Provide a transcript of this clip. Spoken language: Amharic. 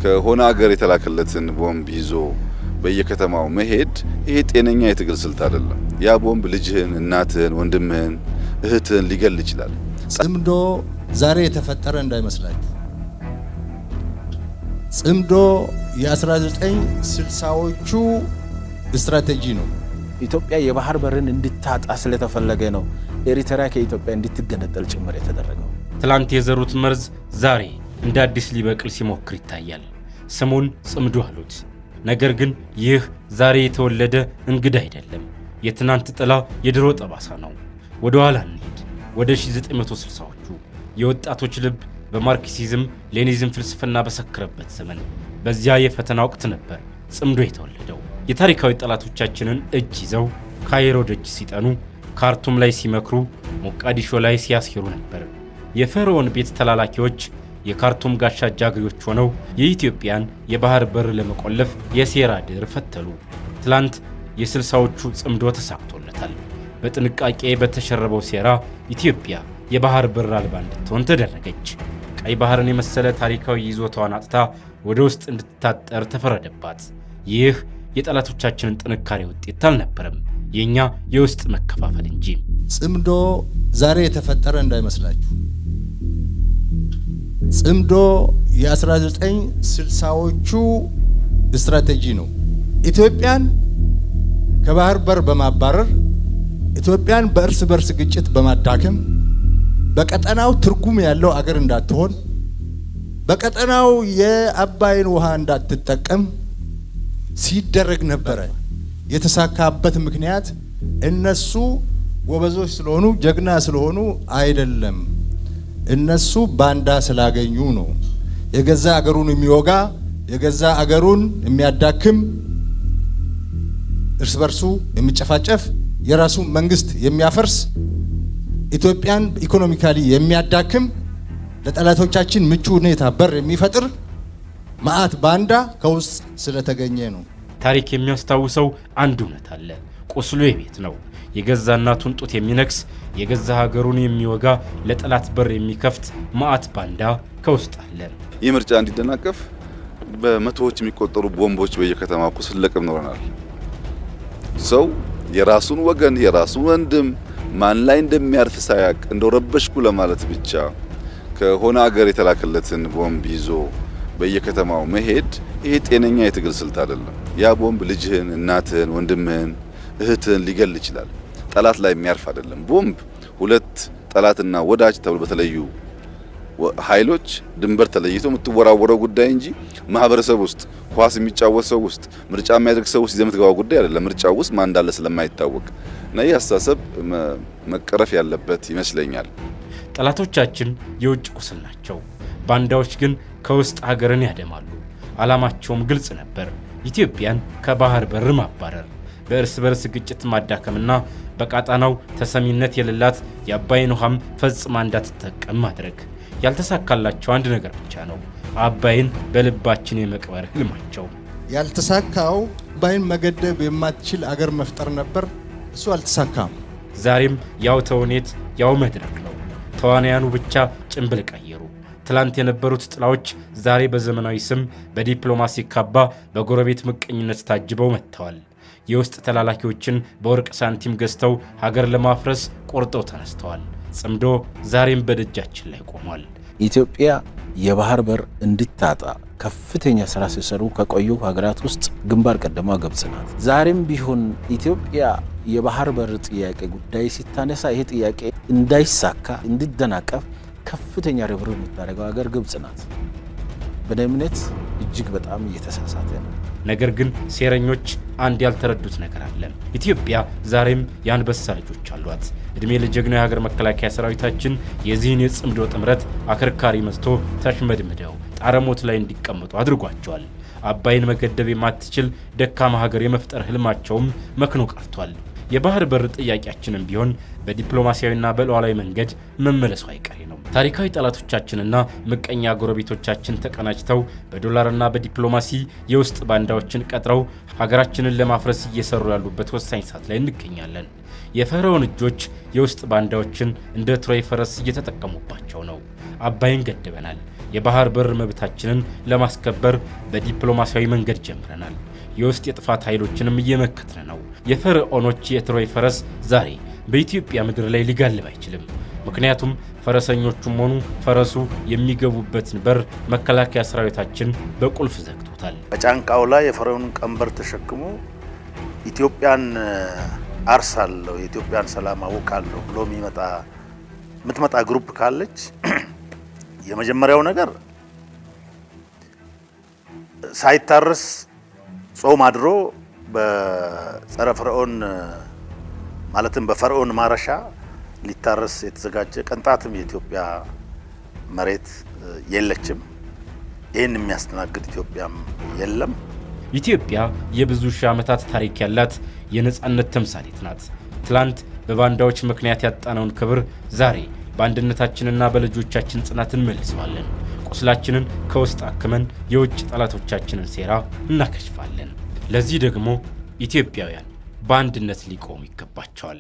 ከሆነ ሀገር የተላከለትን ቦምብ ይዞ በየከተማው መሄድ ይሄ ጤነኛ የትግል ስልት አይደለም። ያ ቦምብ ልጅህን፣ እናትህን፣ ወንድምህን፣ እህትህን ሊገል ይችላል። ጽምዶ ዛሬ የተፈጠረ እንዳይመስላችሁ። ጽምዶ የ1960ዎቹ ስትራቴጂ ነው። ኢትዮጵያ የባህር በርን እንድታጣ ስለተፈለገ ነው ኤሪትራ ከኢትዮጵያ እንድትገነጠል ጭምር የተደረገው። ትላንት የዘሩት መርዝ ዛሬ እንደ አዲስ ሊበቅል ሲሞክር ይታያል። ስሙን ጽምዶ አሉት። ነገር ግን ይህ ዛሬ የተወለደ እንግዳ አይደለም። የትናንት ጥላ የድሮ ጠባሳ ነው። ወደ ኋላ እንሂድ። ወደ 1960ዎቹ የወጣቶች ልብ በማርክሲዝም ሌኒዝም ፍልስፍና በሰከረበት ዘመን በዚያ የፈተና ወቅት ነበር ጽምዶ የተወለደው። የታሪካዊ ጠላቶቻችንን እጅ ይዘው ካይሮ ደጅ ሲጠኑ፣ ካርቱም ላይ ሲመክሩ፣ ሞቃዲሾ ላይ ሲያስሩ ነበር። የፈርዖን ቤት ተላላኪዎች የካርቱም ጋሻ ጃግሬዎች ሆነው የኢትዮጵያን የባህር በር ለመቆለፍ የሴራ ድር ፈተሉ። ትላንት የ60ዎቹ ጽምዶ ተሳክቶለታል። በጥንቃቄ በተሸረበው ሴራ ኢትዮጵያ የባህር በር አልባ እንድትሆን ተደረገች። ቀይ ባህርን የመሰለ ታሪካዊ ይዞታዋን አጥታ ወደ ውስጥ እንድትታጠር ተፈረደባት። ይህ የጠላቶቻችንን ጥንካሬ ውጤት አልነበረም፣ የኛ የውስጥ መከፋፈል እንጂ። ጽምዶ ዛሬ የተፈጠረ እንዳይመስላችሁ። ጽምዶ የ1960ዎቹ ስትራቴጂ ነው። ኢትዮጵያን ከባህር በር በማባረር ኢትዮጵያን በእርስ በርስ ግጭት በማዳከም በቀጠናው ትርጉም ያለው አገር እንዳትሆን በቀጠናው የአባይን ውሃ እንዳትጠቀም ሲደረግ ነበረ። የተሳካበት ምክንያት እነሱ ጎበዞች ስለሆኑ ጀግና ስለሆኑ አይደለም። እነሱ ባንዳ ስላገኙ ነው። የገዛ አገሩን የሚወጋ የገዛ አገሩን የሚያዳክም እርስ በርሱ የሚጨፋጨፍ የራሱ መንግስት የሚያፈርስ ኢትዮጵያን ኢኮኖሚካሊ የሚያዳክም ለጠላቶቻችን ምቹ ሁኔታ በር የሚፈጥር ማአት ባንዳ ከውስጥ ስለተገኘ ነው። ታሪክ የሚያስታውሰው አንድ እውነት አለ። ቁስሉ የቤት ነው። የገዛ እናቱን ጡት የሚነክስ የገዛ ሀገሩን የሚወጋ ለጠላት በር የሚከፍት ማአት ባንዳ ከውስጥ አለ። ይህ ምርጫ እንዲደናቀፍ በመቶዎች የሚቆጠሩ ቦምቦች በየከተማው ስንለቅም ኖረናል። ሰው የራሱን ወገን የራሱን ወንድም ማን ላይ እንደሚያርፍ ሳያቅ እንደው ረበሽኩ ለማለት ብቻ ከሆነ ሀገር የተላከለትን ቦምብ ይዞ በየከተማው መሄድ ይሄ ጤነኛ የትግል ስልት አይደለም። ያ ቦምብ ልጅህን፣ እናትህን፣ ወንድምህን፣ እህትህን ሊገል ይችላል። ጠላት ላይ የሚያርፍ አይደለም። ቦምብ ሁለት ጠላትና ወዳጅ ተብሎ በተለዩ ኃይሎች ድንበር ተለይቶ የምትወራወረው ጉዳይ እንጂ ማህበረሰብ ውስጥ ኳስ የሚጫወት ሰው ውስጥ ምርጫ የሚያደርግ ሰው ውስጥ የምትገባው ጉዳይ አይደለም። ምርጫው ውስጥ ማን እንዳለ ስለማይታወቅ እና ይህ አስተሳሰብ መቀረፍ ያለበት ይመስለኛል። ጠላቶቻችን የውጭ ቁስል ናቸው። ባንዳዎች ግን ከውስጥ ሀገርን ያደማሉ። ዓላማቸውም ግልጽ ነበር። ኢትዮጵያን ከባህር በር ማባረር፣ በእርስ በርስ ግጭት ማዳከምና በቀጣናው ተሰሚነት የሌላት የአባይን ውሃም ፈጽማ እንዳትጠቀም ማድረግ። ያልተሳካላቸው አንድ ነገር ብቻ ነው፣ አባይን በልባችን የመቅበር ህልማቸው። ያልተሳካው አባይን መገደብ የማትችል አገር መፍጠር ነበር። እሱ አልተሳካም። ዛሬም ያው ተውኔት ያው መድረክ ነው። ተዋናያኑ ብቻ ጭንብል ቀየሩ። ትላንት የነበሩት ጥላዎች ዛሬ በዘመናዊ ስም በዲፕሎማሲ ካባ በጎረቤት ምቀኝነት ታጅበው መጥተዋል። የውስጥ ተላላኪዎችን በወርቅ ሳንቲም ገዝተው ሀገር ለማፍረስ ቆርጠው ተነስተዋል። ጽምዶ ዛሬም በደጃችን ላይ ቆሟል። ኢትዮጵያ የባህር በር እንድታጣ ከፍተኛ ስራ ሲሰሩ ከቆዩ ሀገራት ውስጥ ግንባር ቀደማ ግብጽ ናት። ዛሬም ቢሆን ኢትዮጵያ የባህር በር ጥያቄ ጉዳይ ሲታነሳ ይሄ ጥያቄ እንዳይሳካ እንዲደናቀፍ ከፍተኛ ርብርብ የምታደርገው ሀገር ግብጽ ናት። በእኔ እምነት እጅግ በጣም እየተሳሳተ ነው። ነገር ግን ሴረኞች አንድ ያልተረዱት ነገር አለ። ኢትዮጵያ ዛሬም የአንበሳ ልጆች አሏት። እድሜ ለጀግናው የሀገር መከላከያ ሰራዊታችን የዚህን የጽምዶ ጥምረት አከርካሪ መስቶ ተሽመድምደው ጣረሞት ላይ እንዲቀመጡ አድርጓቸዋል። አባይን መገደብ የማትችል ደካማ ሀገር የመፍጠር ህልማቸውም መክኖ ቀርቷል። የባህር በር ጥያቄያችንም ቢሆን በዲፕሎማሲያዊና በሉዓላዊ መንገድ መመለሱ አይቀሬ ነው። ታሪካዊ ጠላቶቻችንና ምቀኛ ጎረቤቶቻችን ተቀናጅተው በዶላርና በዲፕሎማሲ የውስጥ ባንዳዎችን ቀጥረው ሀገራችንን ለማፍረስ እየሰሩ ያሉበት ወሳኝ ሰዓት ላይ እንገኛለን። የፈርዖን እጆች የውስጥ ባንዳዎችን እንደ ትሮይ ፈረስ እየተጠቀሙባቸው ነው። አባይን ገድበናል። የባህር በር መብታችንን ለማስከበር በዲፕሎማሲያዊ መንገድ ጀምረናል። የውስጥ የጥፋት ኃይሎችንም እየመከትን ነው። የፈርዖኖች የትሮይ ፈረስ ዛሬ በኢትዮጵያ ምድር ላይ ሊጋልብ አይችልም። ምክንያቱም ፈረሰኞቹም ሆኑ ፈረሱ የሚገቡበትን በር መከላከያ ሰራዊታችን በቁልፍ ዘግቶታል። በጫንቃው ላይ የፈርዖንን ቀንበር ተሸክሞ ኢትዮጵያን አርሳለሁ፣ የኢትዮጵያን ሰላም አውካለሁ ብሎ የምትመጣ ግሩፕ ካለች የመጀመሪያው ነገር ሳይታረስ ጾም አድሮ በጸረ ፈርዖን ማለትም በፈርዖን ማረሻ ሊታረስ የተዘጋጀ ቅንጣትም የኢትዮጵያ መሬት የለችም። ይህን የሚያስተናግድ ኢትዮጵያም የለም። ኢትዮጵያ የብዙ ሺህ ዓመታት ታሪክ ያላት የነጻነት ተምሳሌት ናት። ትላንት በባንዳዎች ምክንያት ያጣነውን ክብር ዛሬ በአንድነታችንና በልጆቻችን ጽናት እንመልሰዋለን። ቁስላችንን ከውስጥ አክመን የውጭ ጠላቶቻችንን ሴራ እናከሽፋለን። ለዚህ ደግሞ ኢትዮጵያውያን በአንድነት ሊቆሙ ይገባቸዋል።